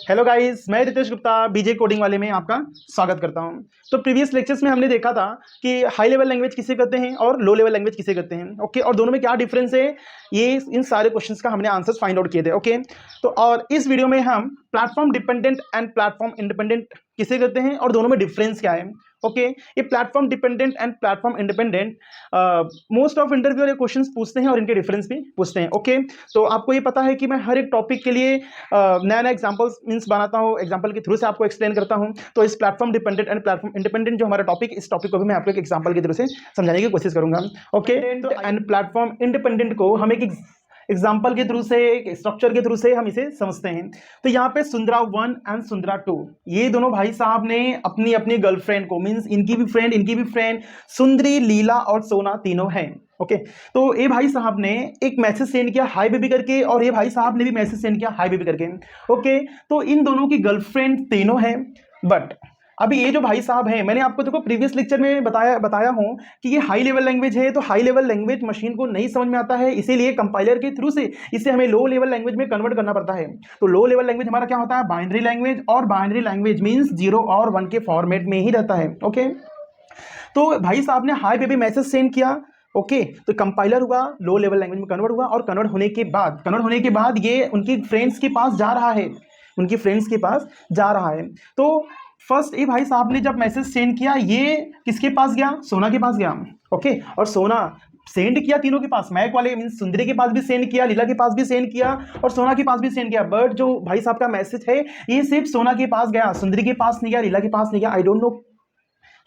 Hello guys, मैं रितेश गुप्ता बीजे coding वाले में आपका स्वागत करता हूं। तो प्रीवियस लेक्चर्स में हमने देखा था कि हाई लेवल लैंग्वेज किसे कहते हैं और लो लेवल लैंग्वेज किसे कहते हैं। ओके, और दोनों में क्या डिफरेंस है, ये इन सारे क्वेश्चंस का हमने आंसर्स फाइंड आउट किए थे। ओके, तो और इस वीडियो में हम platform dependent and platform independent किसे कहते हैं और दोनों में डिफरेंस क्या है। ओके, ये platform dependent and platform independent most of interview वाले क्वेश्चंस पूछते हैं और इनके डिफरेंस भी पूछते हैं। ओके, तो आपको ये पता है कि मैं हर एक टॉपिक के लिए नया नया एग्जांपल्स मींस बनाता हूँ, एग्जांपल के थ्रू से आपको एक्सप्लेन करता हूँ। तो इस platform dependent and platform independent जो हमारा टॉपिक, इस टॉपिक को भी मैं आपको एक एग्जांपल के थ्रू से समझाने की कोशिश करूंगा। ओके, तो एंड प्लेटफॉर्म इंडिपेंडेंट को हम एक एग्जाम्पल के थ्रू से, एक स्ट्रक्चर के थ्रू से हम इसे समझते हैं। तो यहाँ पे सुंदरा 1 एंड सुंदरा 2, ये दोनों भाई साहब ने अपनी अपनी गर्लफ्रेंड को, मींस इनकी भी फ्रेंड सुंदरी, लीला और सोना तीनों हैं। ओके, तो ये भाई साहब ने एक मैसेज सेंड किया हाय बेबी करके, और ये भाई साहब ने भी मैसेज सेंड किया हाय बेबी करके। ओके, तो इन दोनों की गर्लफ्रेंड तीनों हैं। बट अभी ये जो भाई साहब हैं, मैंने आपको देखो प्रीवियस लेक्चर में बताया हूं कि ये हाई लेवल लैंग्वेज है। तो हाई लेवल लैंग्वेज मशीन को नहीं समझ में आता है, इसीलिए कंपाइलर के थ्रू से इसे हमें लो लेवल लैंग्वेज में कन्वर्ट करना पड़ता है। तो लो लेवल लैंग्वेज हमारा क्या होता है, बाइनरी लैंग्वेज, और बाइनरी लैंग्वेज मीन्स 0 और 1 के फॉर्मेट में ही रहता है। ओके, तो भाई साहब ने हाई बेबी मैसेज सेंड किया। ओके, तो कंपाइलर हुआ, लो लेवल लैंग्वेज में कन्वर्ट हुआ, और कन्वर्ट होने के बाद ये उनकी फ्रेंड्स के पास जा रहा है। तो फर्स्ट ये भाई साहब ने जब मैसेज सेंड किया, ये किसके पास गया, सोना के पास गया। ओके, और सोना सेंड किया तीनों के पास, मैक वाले मीन सुंदरी के पास भी सेंड किया, लीला के पास भी सेंड किया, और सोना के पास भी सेंड किया। बट जो भाई साहब का मैसेज है ये सिर्फ सोना के पास गया, सुंदरी के पास नहीं गया, लीला के पास नहीं गया। आई डोंट नो,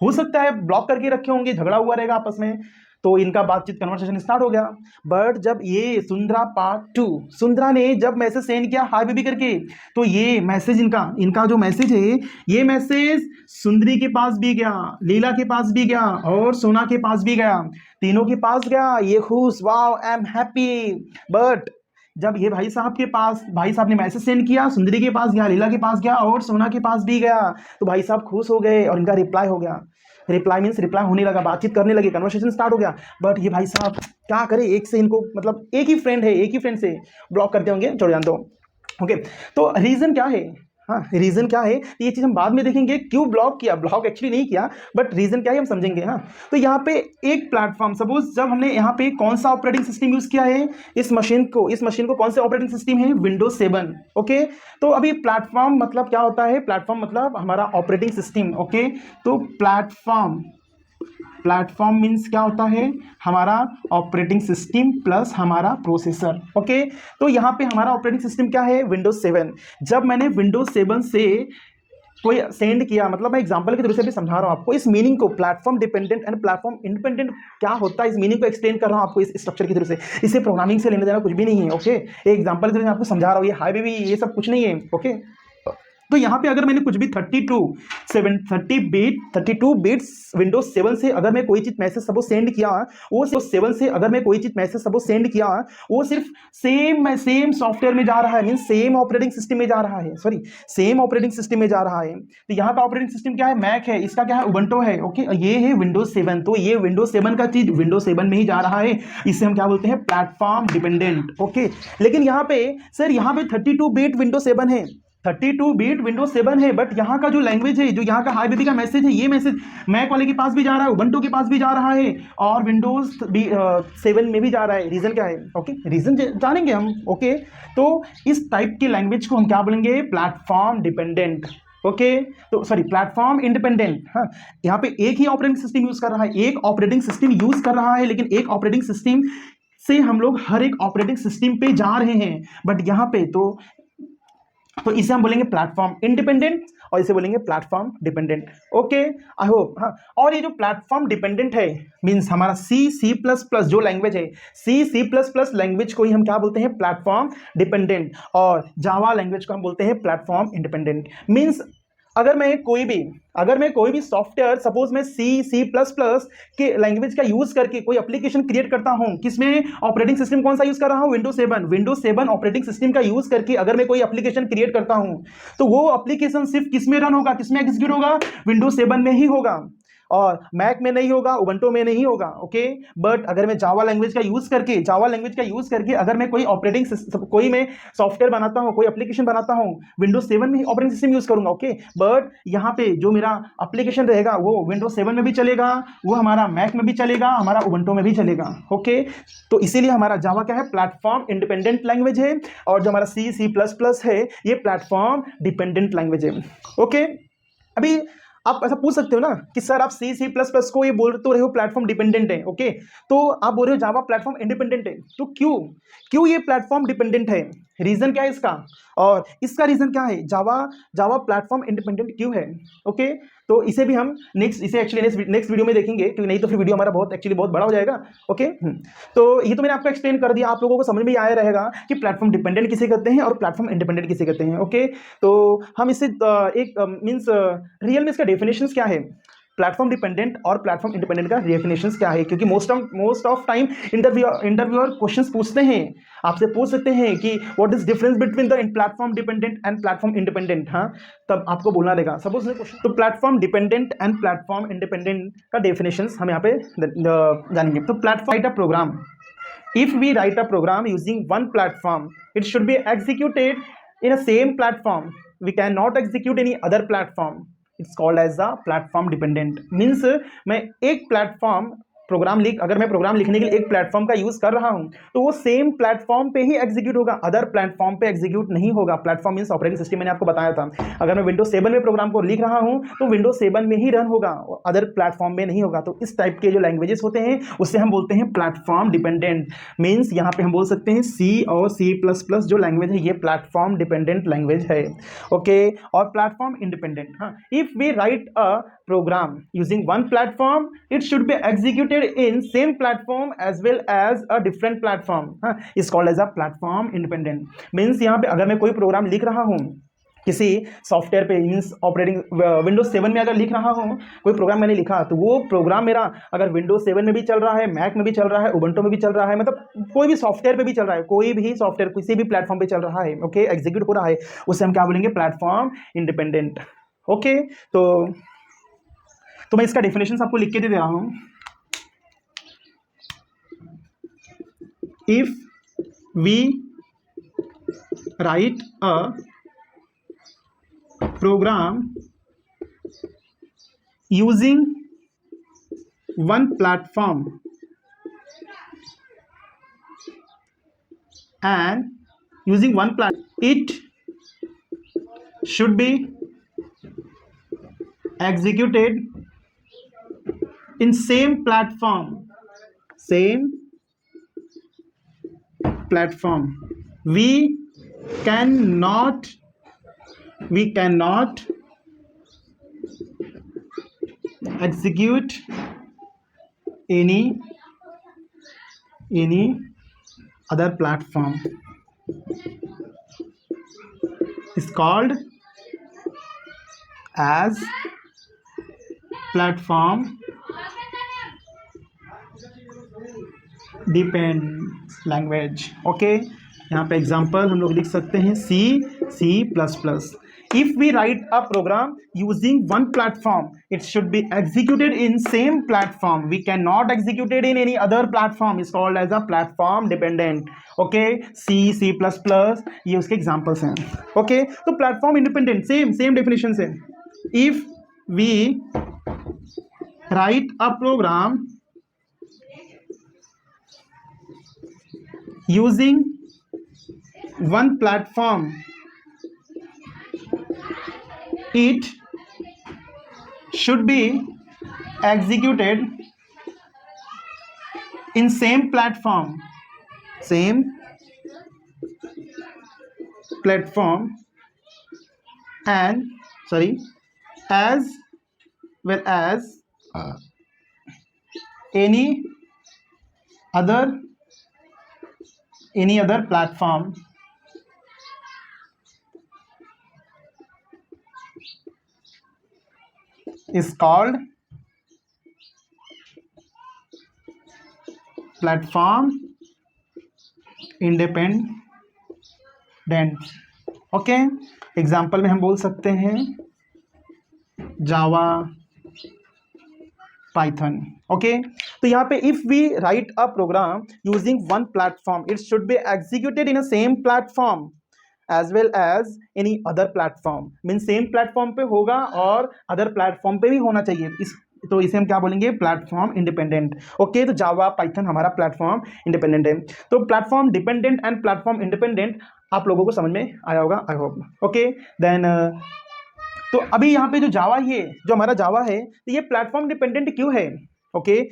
हो सकता है ब्लॉक करके रखे होंगे, झगड़ा हुआ रहेगा आपस में, तो इनका बातचीत कन्वर्सेशन स्टार्ट हो गया। बट जब ये सुंदरा पार्ट 2, सुंदरा ने जब मैसेज सेंड किया हाय बेबी करके, तो ये मैसेज इनका जो मैसेज है, ये मैसेज सुंदरी के पास भी गया, लीला के पास भी गया, और सोना के पास भी गया, तीनों के पास गया। ये खुश, wow I am happy. But जब ये भाई साहब ने मैसेज सेंड किया, सुंदरी के पास गया, लीला के पास गया, और सोना के पास भी गया, तो भाई साहब खुश हो गए और इनका रिप्लाई हो गया। रिप्लाई होने लगा, बातचीत करने लगे, कन्वर्सेशन स्टार्ट हो गया। बट ये भाई साहब क्या करे, एक से इनको मतलब एक ही फ्रेंड से ब्लॉक करते होंगे, छोड़ जान दो। ओके, तो रीजन क्या है, रीजन क्या है, ये चीज हम बाद में देखेंगे, क्यों ब्लॉक किया, ब्लॉक एक्चुअली नहीं किया, बट रीजन क्या है हम समझेंगे। तो यहाँ पे एक प्लेटफॉर्म, सपोज जब हमने यहाँ पे कौन सा ऑपरेटिंग सिस्टम यूज किया है, इस मशीन को कौन से ऑपरेटिंग सिस्टम है, विंडोज 7। ओके, तो अभी प्लेटफॉर्म मतलब क्या होता है, प्लेटफॉर्म मतलब हमारा ऑपरेटिंग सिस्टम। ओके, तो प्लेटफॉर्म मीन्स क्या होता है, हमारा ऑपरेटिंग सिस्टम प्लस हमारा प्रोसेसर। ओके, तो यहाँ पे हमारा ऑपरेटिंग सिस्टम क्या है, विंडोज 7। जब मैंने विंडोज 7 से कोई सेंड किया, मतलब मैं एग्जांपल के थ्रू से भी समझा रहा हूँ आपको इस मीनिंग को, platform dependent and platform independent क्या होता है, इस मीनिंग को एक्सप्लेन कर रहा हूँ आपको इस स्ट्रक्चर के थ्रू से। इसे प्रोग्रामिंग से लेने देना कुछ भी नहीं है। ओके, एक एग्जांपल के थ्रू मैं आपको समझा रहा हूँ, ये हाय बेबी ये सब कुछ नहीं है। ओके, तो यहाँ पे अगर मैंने कुछ भी 32 बिट्स विंडोज 7 से अगर मैं कोई चीज मैसेज सपोज सेंड किया, वो सिर्फ सेम सॉफ्टवेयर में जा रहा है, मीन सेम ऑपरेटिंग सिस्टम में जा रहा है। तो यहाँ का ऑपरेटिंग सिस्टम क्या है, मैक है, इसका क्या है, उबंटू है। ओके, ये है विंडोज 7, तो ये विंडोज 7 का चीज विंडोज 7 में ही जा रहा है, इसे हम क्या बोलते हैं, प्लेटफॉर्म डिपेंडेंट। ओके, लेकिन यहाँ पे सर, यहाँ पे 32 बिट विंडोज 7 है, 32 बिट विंडोज 7 है, बट यहाँ का जो लैंग्वेज है, जो यहाँ का हाई बेबी का मैसेज है, ये मैसेज मैक वाले के पास भी जा रहा है, उबंटू के पास भी जा रहा है, और विंडोज 7 में भी जा रहा है। रीजन क्या है, ओके, रीजन जानेंगे हम। ओके, तो इस टाइप की लैंग्वेज को हम क्या बोलेंगे, प्लेटफॉर्म डिपेंडेंट। ओके, तो सॉरी, प्लेटफॉर्म इंडिपेंडेंट। यहाँ पे एक ही ऑपरेटिंग सिस्टम यूज कर रहा है, लेकिन एक ऑपरेटिंग सिस्टम से हम लोग हर एक ऑपरेटिंग सिस्टम पे जा रहे हैं। बट यहाँ पे तो इसे हम बोलेंगे प्लेटफॉर्म इंडिपेंडेंट, और इसे बोलेंगे platform dependent. Okay, I hope. और ये जो प्लेटफॉर्म डिपेंडेंट है, मींस हमारा C++ जो लैंग्वेज है, C++ लैंग्वेज को ही हम क्या बोलते हैं, प्लेटफॉर्म डिपेंडेंट, और जावा लैंग्वेज को हम बोलते हैं प्लेटफॉर्म इंडिपेंडेंट। मींस अगर मैं कोई भी सॉफ्टवेयर, सपोज मैं C++ के लैंग्वेज का यूज करके कोई एप्लीकेशन क्रिएट करता हूं, किसमें, ऑपरेटिंग सिस्टम कौन सा यूज कर रहा हूं, विंडोज 7 ऑपरेटिंग सिस्टम का यूज करके अगर मैं कोई एप्लीकेशन क्रिएट करता हूं, तो वो एप्लीकेशन सिर्फ किसमें रन होगा, किसमें एग्जीक्यूट होगा, विंडोज 7 में ही होगा। और मैक में नहीं होगा, उबंटू में नहीं होगा, ओके। बट अगर मैं जावा लैंग्वेज का यूज करके अगर मैं कोई ऑपरेटिंग सिस्टम, कोई मैं सॉफ्टवेयर बनाता हूं, कोई एप्लीकेशन बनाता हूं, विंडोज 7 में ऑपरेटिंग सिस्टम यूज करूंगा, ओके। बट यहाँ पे जो मेरा एप्लीकेशन रहेगा वो विंडोज 7 में भी चलेगा, वो हमारा मैक में भी चलेगा, हमारा उबंटू में भी चलेगा, ओके। तो इसीलिए हमारा जावा क्या है, प्लेटफॉर्म इंडिपेंडेंट लैंग्वेज है। और जो हमारा सी प्लस प्लस है, ये प्लेटफॉर्म डिपेंडेंट लैंग्वेज है, ओके। अभी आप ऐसा पूछ सकते हो ना कि सर आप सी प्लस प्लस को ये बोल तो रहे हो प्लेटफॉर्म डिपेंडेंट है, ओके। तो आप बोल रहे हो जावा प्लेटफॉर्म इंडिपेंडेंट है, तो क्यों क्यों ये प्लेटफॉर्म डिपेंडेंट है? रीजन क्या है इसका? और इसका रीजन क्या है, जावा प्लेटफॉर्म इंडिपेंडेंट क्यों है, ओके। तो इसे भी हम इसे एक्चुअली नेक्स्ट वीडियो में देखेंगे, क्योंकि नहीं तो फिर वीडियो हमारा बहुत बड़ा हो जाएगा, ओके। तो ये तो मैंने आपको एक्सप्लेन कर दिया, आप लोगों को समझ में आया रहेगा कि प्लेटफॉर्म डिपेंडेंट किसे कहते हैं और प्लेटफॉर्म इंडिपेंडेंट किसे कहते हैं, ओके। तो हम इसे एक मीन्स रियल में इसका डेफिनेशंस क्या है, प्लेटफॉर्म डिपेंडेंट और प्लेटफॉर्म इंडिपेंडेंट का डेफिनेशंस क्या है, क्योंकि most of time interviewer questions पूछते हैं, आपसे पूछ सकते हैं कि what is difference between the platform dependent and platform independent, हाँ, तब आपको बोलना रहेगा सपोज क्वेश्चन। तो platform dependent and platform independent का डेफिनेशंस हम यहाँ पे जानेंगे। तो platform write a program, if we write a program using one platform, it should be executed in a same platform, we cannot execute any other platform, it's called as a platform dependent। means मैं एक platform अगर मैं programme लिखने के लिए एक platform का use कर रहा हूं, तो वो सेम प्लेटफॉर्म पे ही एग्जीक्यूट होगा, अदर प्लेटफॉर्म पे एग्जीक्यूट नहीं होगा। प्लेटफॉर्म मींस ऑपरेटिंग सिस्टम, मैंने आपको बताया था। अगर मैं विंडोज 7 में प्रोग्राम को लिख रहा हूं तो विंडोज 7 में ही रन होगा, अदर प्लेटफॉर्म में नहीं होगा। तो इस टाइप के जो लैंग्वेजेस होते हैं उससे हम बोलते हैं प्लेटफॉर्म डिपेंडेंट। मींस यहाँ पे हम बोल सकते हैं सी और सी प्लस प्लस जो लैंग्वेज है ये प्लेटफॉर्म डिपेंडेंट लैंग्वेज है, ओके। और प्लेटफॉर्म इंडिपेंडेंट, हाँ, if we write a program using one platform, it should be executed in same platform as well as a different platform, is called as a platform independent। means यहाँ पे अगर मैं कोई programme लिख रहा हूँ किसी सॉफ्टवेयर पे, मीन्स ऑपरेटिंग विंडोज 7 में अगर लिख रहा हूँ कोई प्रोग्राम मैंने लिखा, तो वो प्रोग्राम मेरा अगर विंडोज 7 में भी चल रहा है, मैक में भी चल रहा है, उबंटू में भी चल रहा है, मतलब कोई भी सॉफ्टवेयर पे भी चल रहा है, कोई भी सॉफ्टवेयर किसी भी प्लेटफॉर्म पे चल रहा है, ओके, एग्जीक्यूट हो रहा है, उसे हम क्या बोलेंगे, प्लेटफॉर्म इंडिपेंडेंट, ओके। तो मैं इसका डेफिनेशन आपको लिख के दे रहा हूं। If we write a program using one platform and using one platform, it should be executed in same platform, we cannot execute any other platform, is called as platform depend language, okay. यहाँ पे example हम लोग लिख सकते हैं C plus plus. If we write a program using one platform, it should be executed in same platform, we can not executed in any other platform, is called as a platform dependent, okay. C plus plus ये उसके examples हैं, okay. तो platform independent same definition है। If we write a program using one platform, it should be executed in same platform and as well as any other platform, is called platform independent, okay. Example में हम बोल सकते हैं Java Python. Okay, तो यहाँ पे if we write a program using one platform it should be executed in a same platform as well as any other platform, mean same platform पे होगा और अदर प्लेटफॉर्म पे भी होना चाहिए। तो इसे हम क्या बोलेंगे, प्लेटफॉर्म इंडिपेंडेंट। ओके, तो जावा पाइथन हमारा प्लेटफॉर्म इंडिपेंडेंट है। तो platform dependent and platform independent आप लोगों को समझ में आया होगा, आई होप। ओके, देन तो अभी यहाँ पे जो जावा, ये जो हमारा जावा है, तो ये प्लेटफॉर्म डिपेंडेंट क्यों है? ओके,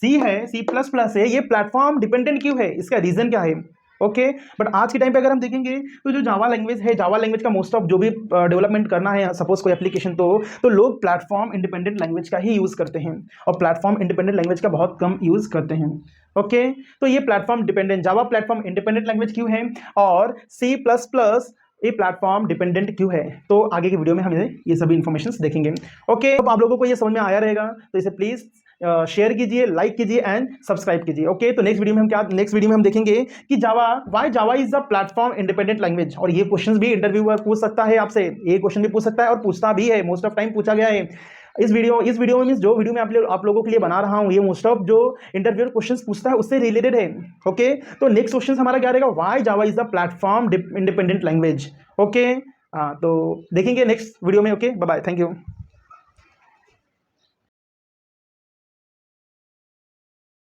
सी है, C++ है, ये प्लेटफॉर्म डिपेंडेंट क्यों है, इसका रीजन क्या है? ओके, बट आज के टाइम पे अगर हम देखेंगे तो जो जावा लैंग्वेज है, जावा लैंग्वेज का मोस्ट ऑफ जो भी डेवलपमेंट करना है, सपोज कोई एप्लीकेशन, तो लोग प्लेटफॉर्म इंडिपेंडेंट लैंग्वेज का ही यूज करते हैं और प्लेटफॉर्म इंडिपेंडेंट लैंग्वेज का बहुत कम यूज करते हैं। ओके, तो ये platform dependent, Java platform independent language क्यों है और C++ ये प्लेटफॉर्म डिपेंडेंट क्यों है, तो आगे की वीडियो में हम ये सभी इन्फॉर्मेशंस देखेंगे। ओके, तो आप लोगों को ये समझ में आया रहेगा, तो इसे प्लीज शेयर कीजिए, लाइक कीजिए एंड सब्सक्राइब कीजिए। ओके, तो नेक्स्ट वीडियो में हम देखेंगे कि why Java is the platform independent language. और ये क्वेश्चंस भी इंटरव्यूअर पूछ सकता है आपसे, ये क्वेश्चन भी पूछ सकता है और पूछता भी है, मोस्ट ऑफ टाइम पूछा गया है। इस वीडियो में मींस जो वीडियो मैं आप लोगों के लिए बना रहा हूँ, ये मोस्ट ऑफ जो इंटरव्यूअर क्वेश्चंस पूछता है उससे रिलेटेड है। ओके, तो नेक्स्ट क्वेश्चन हमारा क्या रहेगा, why Java is the platform independent language. Okay, तो देखेंगे नेक्स्ट वीडियो में। Okay, bye bye, thank you.